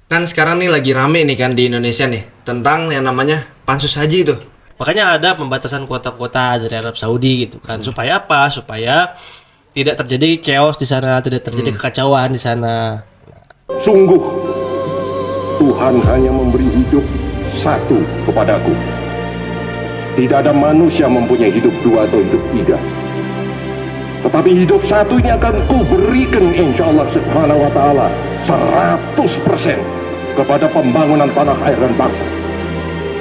Kan sekarang nih lagi rame nih kan di Indonesia nih tentang yang namanya pansus haji itu. Makanya ada pembatasan kuota-kuota dari Arab Saudi gitu kan. Supaya apa? Supaya tidak terjadi chaos di sana, tidak terjadi kekacauan di sana. Sungguh, Tuhan hanya memberi hidup satu kepadaku. Tidak ada manusia mempunyai hidup dua atau hidup tiga. Tetapi hidup satu ini akan ku berikan insya Allah subhanahu wa ta'ala 100% kepada pembangunan tanah air dan bangsa.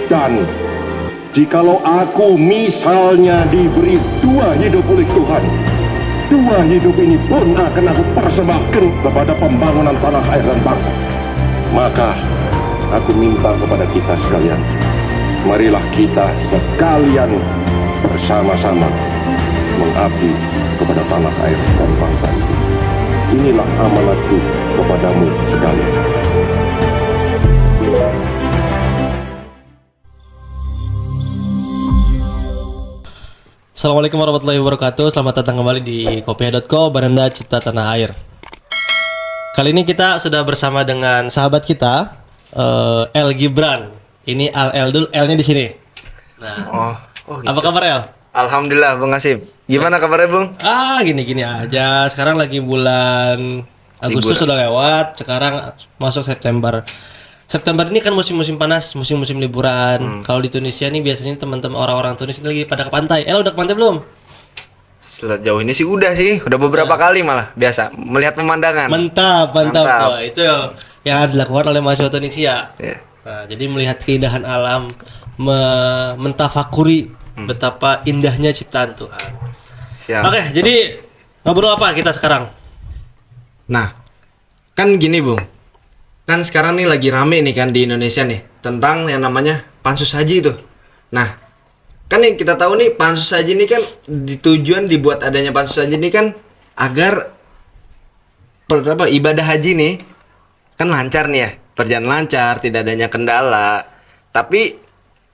Dan jikalau aku misalnya diberi dua hidup oleh Tuhan, dua hidup ini pun akan aku persembahkan kepada pembangunan tanah air dan bangsa. Maka aku minta kepada kita sekalian, marilah kita sekalian bersama-sama mengabdi kepada tanah air dan bangsa itu. Inilah amanatku kepadamu sekalian. Assalamualaikum warahmatullahi wabarakatuh. Selamat datang kembali di Kopiah.co, Baranda Cipta Tanah Air. Kali ini kita sudah bersama dengan sahabat kita, El Gibran. Ini L dulu, L-nya di sini. Nah, Gitu. apa kabar El? Alhamdulillah Bung Asif. Gimana kabarnya Bung? Gini-gini aja. Sekarang lagi bulan Agustus sudah lewat. Sekarang masuk September. September ini kan musim-musim panas, musim-musim liburan. Kalau di Tunisia nih biasanya teman-teman orang-orang Tunisia lagi pada ke pantai. Udah ke pantai belum? Sejauh ini sih udah beberapa kali malah biasa melihat pemandangan. Mantap. Mantap. Tuh, itu yang harus dilakukan oleh mahasiswa Tunisia. Ya. Nah, jadi melihat keindahan alam, mentafakuri betapa indahnya ciptaan Tuhan. Siap. Oke, jadi ngobrol apa kita sekarang? Nah, kan gini Bung. Kan sekarang nih lagi rame nih kan di Indonesia nih tentang yang namanya pansus haji itu. Nah, kan yang kita tahu nih pansus haji ini kan tujuan dibuat adanya pansus haji ini kan agar ibadah haji nih kan lancar nih ya, berjalan lancar, tidak adanya kendala. Tapi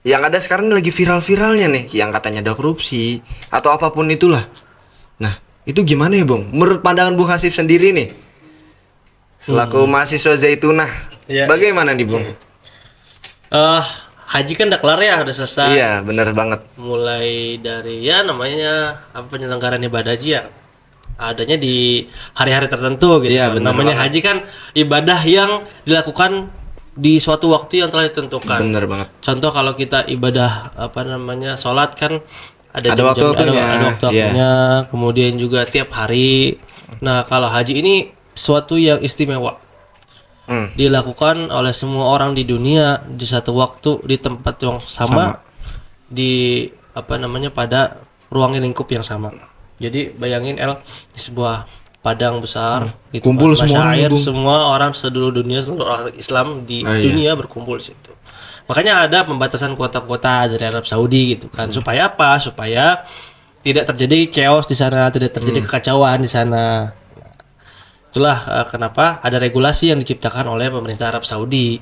yang ada sekarang ini lagi viral-viralnya nih, yang katanya ada korupsi atau apapun itulah. Nah, itu gimana ya Bung? Menurut pandangan Bung Hasif sendiri nih, selaku mahasiswa Zaitunah, Iya. bagaimana nih Bung? Haji kan udah kelar ya, udah selesai. Iya, bener banget. Mulai dari namanya penyelenggaraan ibadah haji ya, adanya di hari-hari tertentu gitu. Iya, bener Namanya banget. haji kan ibadah yang dilakukan di suatu waktu yang telah ditentukan. Bener banget. Contoh kalau kita ibadah sholat kan ada Ada waktu-waktunya. ada waktu-waktunya, kemudian juga tiap hari. Nah, kalau haji ini suatu yang istimewa. Dilakukan oleh semua orang di dunia di satu waktu, di tempat yang sama. Di pada ruang lingkup yang sama. Jadi bayangin di sebuah padang besar gitu, Kumpul semua orang, masyair, Bung. semua orang seluruh orang Islam di dunia berkumpul di situ. Makanya ada pembatasan kuota-kuota dari Arab Saudi gitu kan. Supaya apa? Supaya tidak terjadi chaos di sana, tidak terjadi kekacauan di sana. Itulah kenapa ada regulasi yang diciptakan oleh pemerintah Arab Saudi.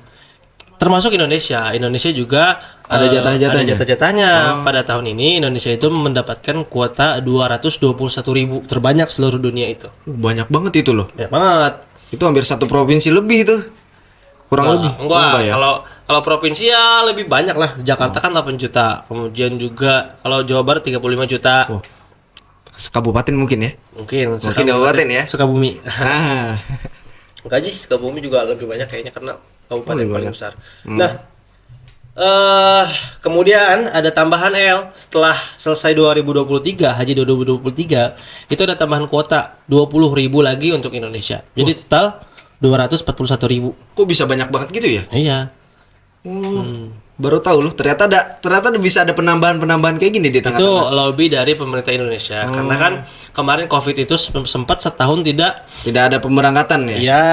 Termasuk Indonesia. Indonesia juga Ada jatah-jatahnya. ada jatah-jatahnya. Pada tahun ini Indonesia itu mendapatkan kuota 221.000, terbanyak seluruh dunia itu. Banyak banget itu loh. Ya banget. Itu hampir satu provinsi lebih itu. Kurang lebih. Enggak, ya? kalau provinsi ya lebih banyak lah. Jakarta kan 8 juta. Kemudian juga kalau Jawa Barat 35 juta. Oh. Kabupaten mungkin ya. Mungkin kabupaten ya. Sukabumi. Ah. Enggak sih, Sukabumi juga lebih banyak kayaknya karena kabupaten lebih paling banyak. besar. Nah, kemudian ada tambahan setelah selesai 2023, haji 2023, itu ada tambahan kuota 20.000 lagi untuk Indonesia. Jadi total 241.000. Kok bisa banyak banget gitu ya? Iya. Baru tahu loh, ternyata bisa ada penambahan kayak gini di Itu tengah-tengah. lobby dari pemerintah Indonesia. Karena kan kemarin Covid itu sempat setahun tidak. Tidak ada pemberangkatan ya? Ya,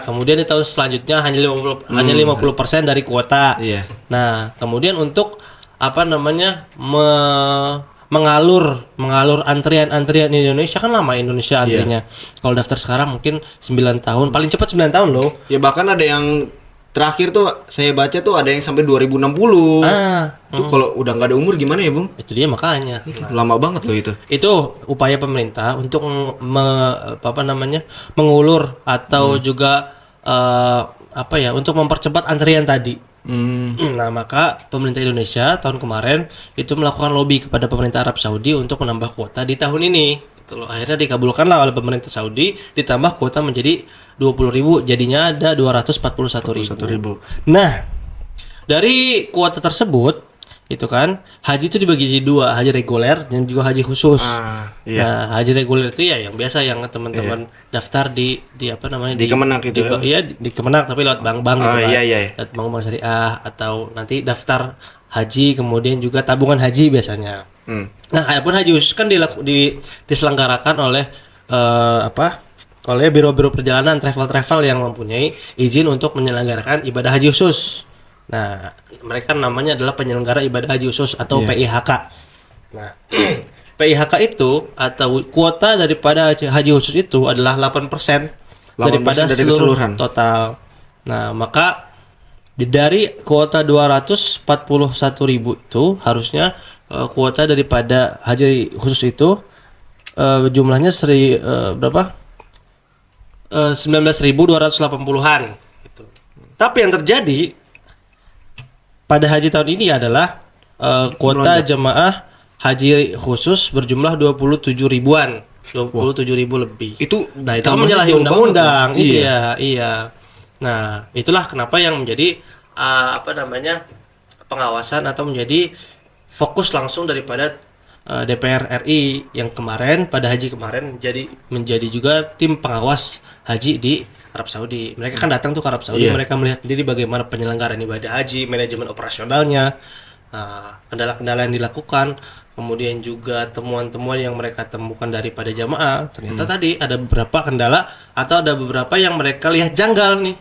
kemudian di tahun selanjutnya hanya 50% dari kuota. Iya. Nah, kemudian untuk mengalur antrian di Indonesia kan lama Indonesia antrinya. Kalau daftar sekarang mungkin 9 tahun, paling cepat 9 tahun loh. Ya bahkan ada yang terakhir tuh saya baca tuh ada yang sampai 2060. Itu kalau udah nggak ada umur gimana ya Bung? Itu dia makanya. Lama banget loh itu. Itu upaya pemerintah untuk mengulur atau juga untuk mempercepat antrian tadi. Nah, maka pemerintah Indonesia tahun kemarin itu melakukan lobby kepada pemerintah Arab Saudi untuk menambah kuota di tahun ini. Gitu loh. Akhirnya dikabulkanlah oleh pemerintah Saudi, ditambah kuota menjadi 20.000, jadinya ada 241.000. Nah, dari kuota tersebut itu kan haji itu dibagi jadi dua, haji reguler dan juga haji khusus. Nah, haji reguler itu ya yang biasa yang teman-teman daftar di di Kemenak itu. Iya, di Kemenak tapi lewat bank-bank gitu kan. Lewat bank-bank syariah atau nanti daftar haji kemudian juga tabungan haji biasanya. Nah, adapun haji khusus kan diselenggarakan oleh oleh biro-biro perjalanan travel yang mempunyai izin untuk menyelenggarakan ibadah haji khusus. Nah, mereka namanya adalah penyelenggara ibadah haji khusus atau PIHK. Nah, PIHK itu atau kuota daripada haji khusus itu adalah 8% daripada dari seluruh keseluruhan total. Nah, maka dari kuota 241.000 itu harusnya kuota daripada haji khusus itu jumlahnya 19.280-an gitu. Tapi yang terjadi pada haji tahun ini adalah kuota jemaah haji khusus berjumlah 27.000-an, 27.000 lebih. Itu itu menyalahi undang-undang. Iya. Nah, itulah kenapa yang menjadi pengawasan atau menjadi fokus langsung daripada DPR RI yang kemarin pada haji kemarin menjadi juga tim pengawas haji di Arab Saudi. Mereka kan datang tuh ke Arab Saudi, mereka melihat sendiri bagaimana penyelenggaraan ibadah haji, manajemen operasionalnya, kendala-kendala yang dilakukan, kemudian juga temuan-temuan yang mereka temukan daripada jamaah. Ternyata tadi ada beberapa kendala atau ada beberapa yang mereka lihat janggal nih.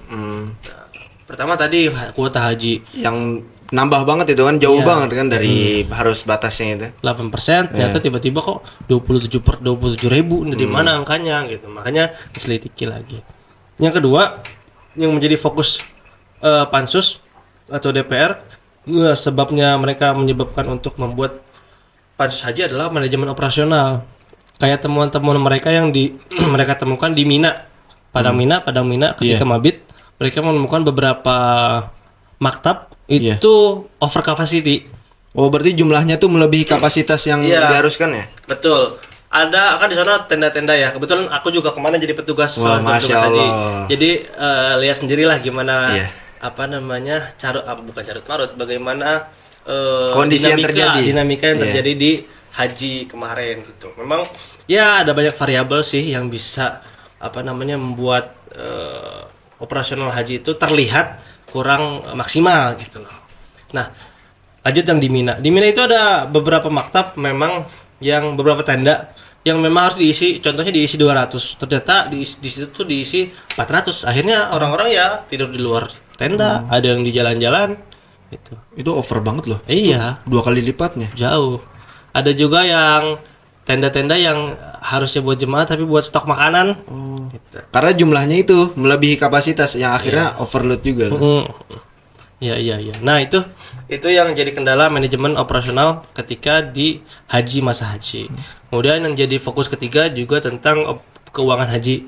Pertama tadi kuota haji yang nambah banget itu kan, jauh banget kan dari harus batasnya itu. 8%, ternyata tiba-tiba kok 27.000 dari mana angkanya gitu. Makanya diselidiki lagi. Yang kedua, yang menjadi fokus pansus atau DPR, sebabnya mereka menyebabkan untuk membuat pansus haji adalah manajemen operasional. Kayak temuan-temuan mereka yang mereka temukan di Mina. Padang Mina ketika mabit, mereka menemukan beberapa maktab itu over capacity. Oh, berarti jumlahnya tuh melebihi kapasitas yang diharuskan ya? Betul. Ada kan di sana tenda-tenda ya. Kebetulan aku juga kemarin jadi petugas petugas haji. Jadi lihat sendirilah gimana bukan carut marut, bagaimana kondisi dinamika yang terjadi di haji kemarin gitu. Memang ya ada banyak variabel sih yang bisa membuat operasional haji itu terlihat kurang maksimal gitu loh. Nah, lanjut yang di Mina. Di Mina itu ada beberapa maktab memang yang beberapa tenda yang memang harus diisi, contohnya diisi 200. Ternyata di situ tuh diisi 400. Akhirnya orang-orang ya tidur di luar tenda, ada yang di jalan-jalan gitu. Itu over banget loh. Iya, 2 kali lipatnya. Jauh. Ada juga yang tenda-tenda yang harusnya buat jemaah tapi buat stok makanan. Gitu. Karena jumlahnya itu melebihi kapasitas yang akhirnya overload juga. Iya. Nah, itu yang jadi kendala manajemen operasional ketika di haji masa haji. Kemudian yang jadi fokus ketiga juga tentang keuangan haji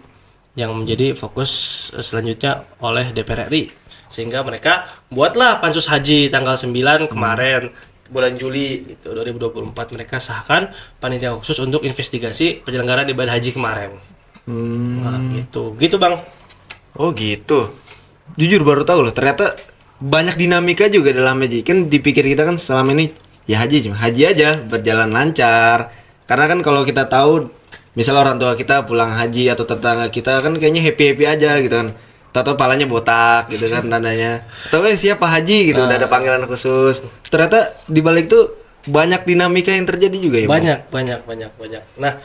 yang menjadi fokus selanjutnya oleh DPR RI. Sehingga mereka buatlah pansus haji tanggal 9 kemarin bulan Juli itu 2024 mereka sahkan panitia khusus untuk investigasi penyelenggaraan ibadah haji kemarin. Nah, gitu Bang. Oh gitu. Jujur baru tahu loh, ternyata banyak dinamika juga dalam haji. Kan dipikir kita kan selama ini ya haji aja berjalan lancar. Karena kan kalau kita tahu misal orang tua kita pulang haji atau tetangga kita kan kayaknya happy aja gitu kan. Tahu palanya botak gitu kan tandanya. Tahu siapa haji gitu, udah ada panggilan khusus. Ternyata di balik tuh banyak dinamika yang terjadi juga ya. Banyak. Nah,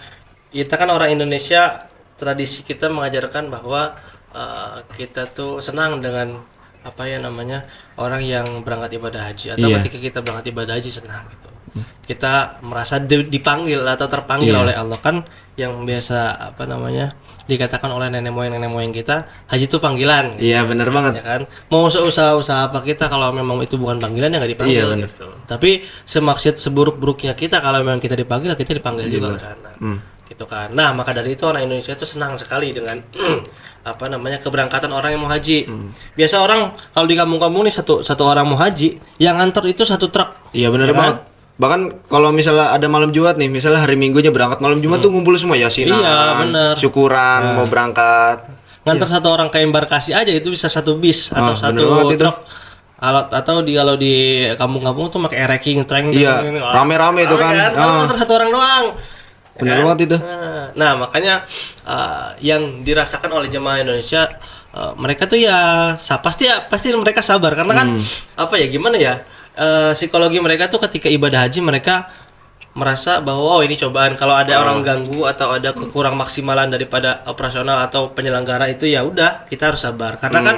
kita kan orang Indonesia, tradisi kita mengajarkan bahwa kita tuh senang dengan orang yang berangkat ibadah haji atau ketika kita berangkat ibadah haji senang gitu. Kita merasa dipanggil atau terpanggil oleh Allah kan, yang biasa dikatakan oleh nenek moyang kita, haji itu panggilan. Iya, benar banget. Ya kan? Mau usaha apa kita kalau memang itu bukan panggilan ya nggak dipanggil. Iya, gitu. Tapi semaksud seburuk-buruknya kita kalau memang kita dipanggil juga kan. Gitu kan. Nah, maka dari itu orang Indonesia itu senang sekali dengan keberangkatan orang yang mau haji. Biasa orang kalau di kampung-kampung nih satu orang mau haji, yang nganter itu satu truk. Iya benar Ya kan? banget. Bahkan kalau misalnya ada malam Jumat nih, misalnya hari Minggunya berangkat malam Jumat tuh ngumpul semua yasinan, Iya, bener. syukuran, mau berangkat. Nganter satu orang ke embarkasi aja itu bisa satu bis atau bener satu banget itu. truk. Atau kalau di kampung-kampung tuh pakai ereking train. Iya, rame-rame itu kan. Kalau nganter satu orang doang. Bener kan? banget itu. Nah, makanya yang dirasakan oleh jemaah Indonesia, mereka tuh ya pasti mereka sabar karena kan gimana ya, psikologi mereka tuh ketika ibadah haji mereka merasa bahwa ini cobaan, kalau ada orang ganggu atau ada kekurang maksimalan daripada operasional atau penyelenggara itu ya udah kita harus sabar karena kan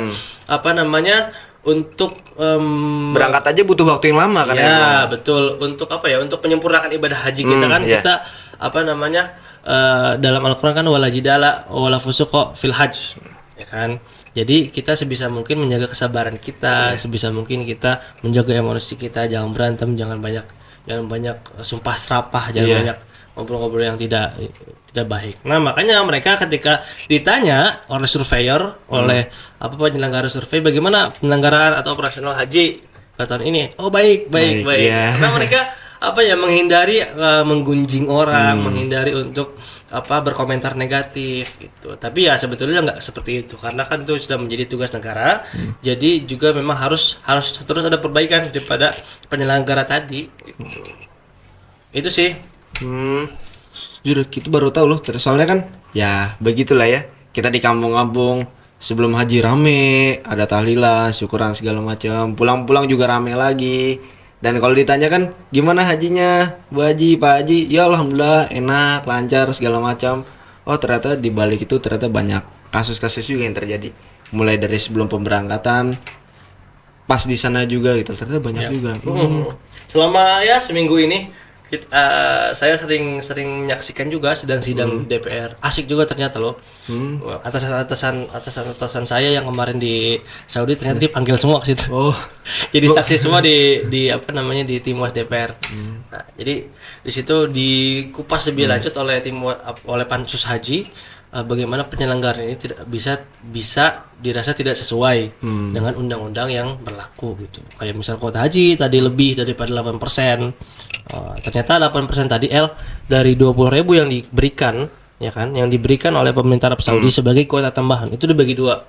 untuk Berangkat aja butuh waktu yang lama kan ya betul, untuk untuk penyempurnakan ibadah haji kita kan kita dalam Al-Quran kan wala jidala wala fusuqa fil hajj, ya kan. Jadi kita sebisa mungkin menjaga kesabaran kita, sebisa mungkin kita menjaga emosi kita, jangan berantem, jangan banyak sumpah serapah, jangan banyak ngobrol-ngobrol yang tidak baik. Nah, makanya mereka ketika ditanya oleh surveyor, oleh penyelenggara survei bagaimana penyelenggaraan atau operasional haji tahun ini, baik. Iya. Karena mereka menghindari menggunjing orang, menghindari untuk berkomentar negatif gitu. Tapi ya sebetulnya nggak seperti itu karena kan itu sudah menjadi tugas negara. Jadi juga memang harus terus ada perbaikan daripada penyelenggara tadi gitu. Itu sih. Jujur kita baru tahu loh, soalnya kan ya begitulah ya. Kita di kampung-kampung sebelum haji rame, ada tahlilan, syukuran segala macam. Pulang-pulang juga rame lagi. Dan kalau ditanya kan gimana hajinya, Bu Haji, Pak Haji? Ya alhamdulillah enak, lancar segala macam. Oh ternyata di balik itu ternyata banyak kasus-kasus juga yang terjadi. Mulai dari sebelum pemberangkatan, pas di sana juga gitu. Ternyata banyak juga. Selama seminggu ini saya sering menyaksikan juga sidang DPR. Asik juga ternyata loh. Atasan saya yang kemarin di Saudi ternyata dipanggil semua ke situ. Jadi saksi semua di Timuas DPR. Nah, jadi di situ dikupas lebih lanjut oleh Pansus Haji bagaimana penyelenggaraan ini tidak bisa dirasa tidak sesuai dengan undang-undang yang berlaku gitu. Kayak misal kuota haji tadi lebih daripada 8%. Ternyata 8% tadi dari 20.000 yang diberikan, ya kan, yang diberikan oleh pemerintah Arab Saudi sebagai kuota tambahan itu dibagi dua.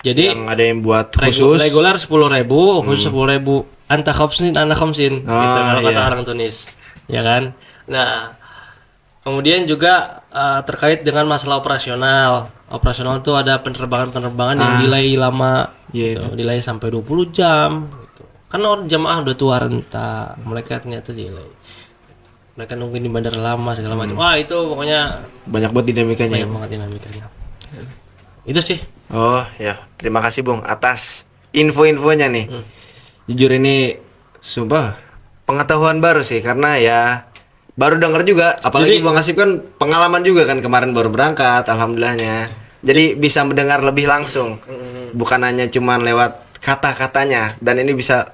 Jadi yang ada yang buat khusus reguler 10.000, khusus 10.000, anta khamsin ana khamsin gitu kalau kata orang Tunis, ya kan. Nah, kemudian juga terkait dengan masalah operasional itu ada penerbangan yang delay lama, gitu, delay sampai 20 jam. Karena orang jamaah udah tua renta, mereka ternyata delay. Mereka nungguin di bandara lama segala macam. Wah itu pokoknya banyak banget dinamikanya. Itu sih. Terima kasih Bung atas info-infonya nih. Jujur ini sumpah pengetahuan baru sih karena ya baru denger juga. Apalagi Bang Hasib kan pengalaman juga kan kemarin baru berangkat, alhamdulillahnya. Jadi bisa mendengar lebih langsung, bukan hanya cuman lewat kata-katanya, dan ini bisa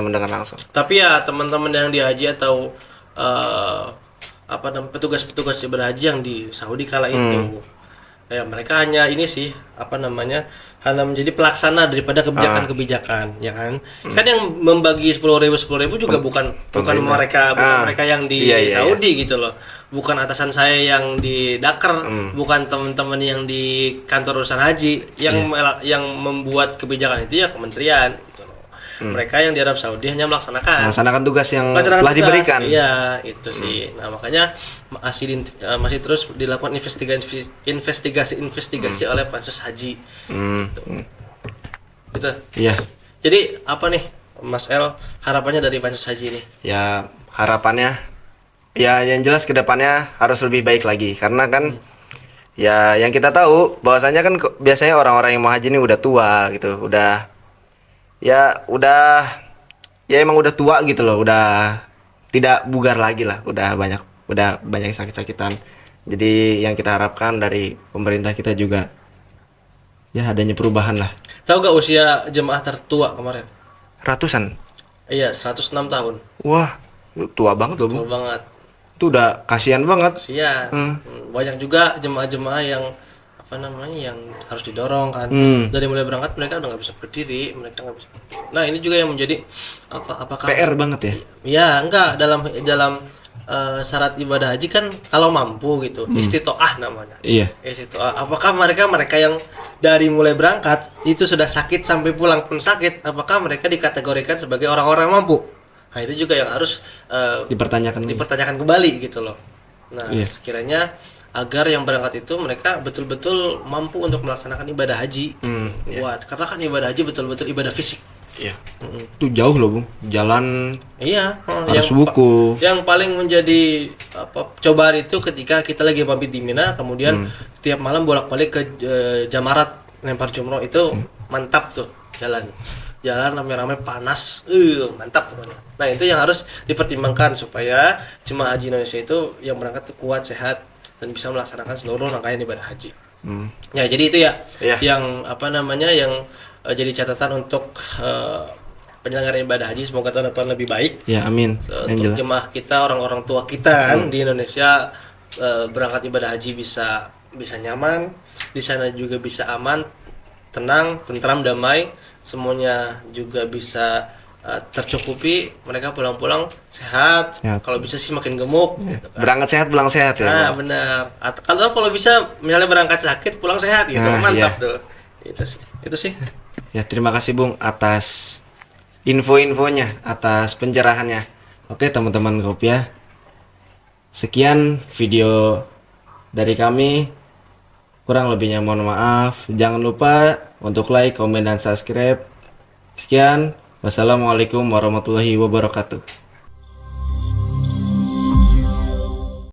mendengar langsung. Tapi ya teman-teman yang di haji atau petugas-petugas ibadah haji yang di Saudi kala itu, ya mereka hanya hanya menjadi pelaksana daripada kebijakan-kebijakan, ya kan? Kan yang membagi 10.000 juga bukan mereka yang di Saudi gitu loh. Bukan atasan saya yang di Dakar, bukan teman-teman yang di kantor urusan haji, yang membuat kebijakan itu ya kementerian gitu loh. Mereka yang di Arab Saudi hanya melaksanakan tugas yang telah diberikan. Iya, itu sih. Nah, makanya masih terus dilakukan investigasi oleh Pansus Haji. Gitu. Iya. Jadi apa nih Mas El harapannya dari Pansus Haji ini? Ya, harapannya ya yang jelas kedepannya harus lebih baik lagi karena kan ya yang kita tahu bahwasanya kan biasanya orang-orang yang mau haji ini udah tua gitu, udah emang udah tua gitu loh, udah tidak bugar lagi lah, udah banyak sakit-sakitan. Jadi yang kita harapkan dari pemerintah kita juga ya adanya perubahan lah. Tahu gak usia jemaah tertua kemarin? Ratusan. Iya, 106 tahun. Wah, tua banget loh, Bu. Tua banget. Itu udah kasihan banget. Kasihan. Banyak juga jemaah-jemaah yang apa namanya yang harus didorong kan. Dari mulai berangkat mereka udah nggak bisa berdiri, mereka nggak bisa. Nah ini juga yang menjadi apakah PR banget ya. ya enggak dalam syarat ibadah haji kan kalau mampu gitu, istitoah namanya. Iya. Istitoah. Apakah mereka yang dari mulai berangkat itu sudah sakit sampai pulang pun sakit, apakah mereka dikategorikan sebagai orang-orang mampu? Nah itu juga yang harus dipertanyakan kembali gitu loh. Nah sekiranya agar yang berangkat itu mereka betul-betul mampu untuk melaksanakan ibadah haji. Karena kan ibadah haji betul-betul ibadah fisik. Iya. Itu jauh loh, Bung. Jalan harus wukuf. Yang paling menjadi cobaan itu ketika kita lagi mampir di Mina, kemudian tiap malam bolak-balik ke Jamarat lempar jumroh itu mantap tuh jalan rame-rame panas, mantap pokoknya. Nah itu yang harus dipertimbangkan supaya jemaah haji Indonesia itu yang berangkat tuh kuat, sehat dan bisa melaksanakan seluruh rangkaian ibadah haji. Ya jadi itu ya yang yang jadi catatan untuk penyelenggaraan ibadah haji. Semoga tahun depan lebih baik. Ya amin. Untuk jemaah kita, orang-orang tua kita kan di Indonesia berangkat ibadah haji bisa nyaman, di sana juga bisa aman, tenang, tentram, damai, semuanya juga bisa tercukupi, mereka pulang-pulang sehat. Kalau bisa sih makin gemuk. Gitu kan. Berangkat sehat, pulang sehat ya. Nah benar. Kalau bisa misalnya berangkat sakit, pulang sehat gitu, mantap tuh. Itu sih. Ya terima kasih Bung atas info-infonya, atas pencerahannya. Oke teman-teman Kopiah, sekian video dari kami. Kurang lebihnya mohon maaf. Jangan lupa untuk like, komen, dan subscribe. Sekian. Wassalamualaikum warahmatullahi wabarakatuh.